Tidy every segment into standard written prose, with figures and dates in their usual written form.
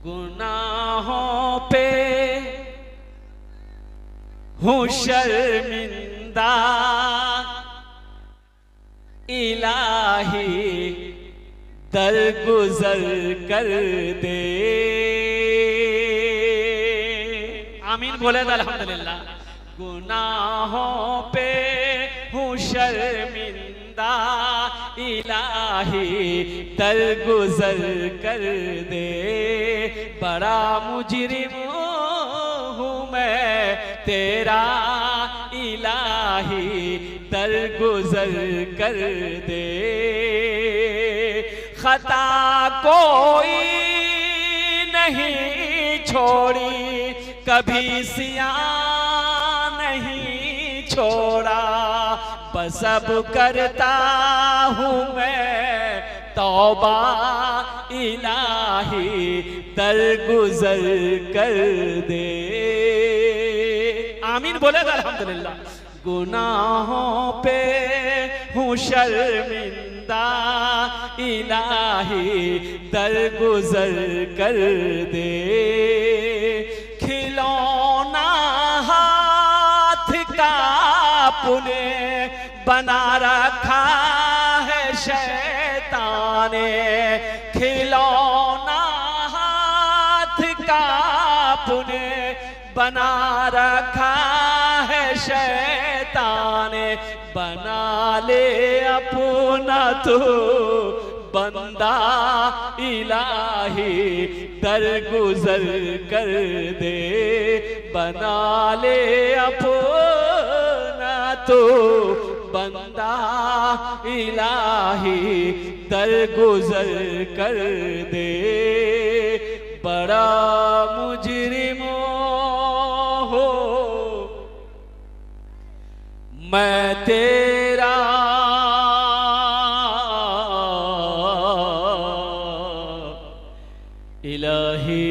गुनाहों पे हूँ शर्मिंदा, इलाही दरगुजर कर दे। आमीन बोले तो अल्हम्दुलिल्लाह। गुनाहों पे हूँ शर्मिंदा, इलाही दरगुजर कर दे। बड़ा मुजरिम हूँ मैं तेरा, इलाही दरगुजर कर दे। खता कोई नहीं छोड़ी, कभी सियां नहीं छोड़ा। बस अब करता हूँ मैं तौबा, इलाही दरगुजर कर दे। आमीन बोले तो अल्हम्दुलिल्लाह। गुनाहों पे हूँ शर्मिंदा, इलाही दरगुजर कर दे। खिलौना हाथ का पुने बना रखा है शैतान ने। खिलौना हाथ का पुने बना रखा है शैतान ने। बना ले अपना तो बंदा, इलाही दरगुजर कर दे। बना ले अपना तो बंदा, इलाही दरगुजर कर दे। बड़ा मुजरिम हो मैं तेरा, इलाही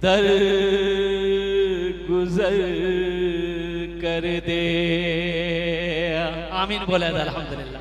दरगुजर कर दे। आमीन बोला अल्हम्दुलिल्लाह।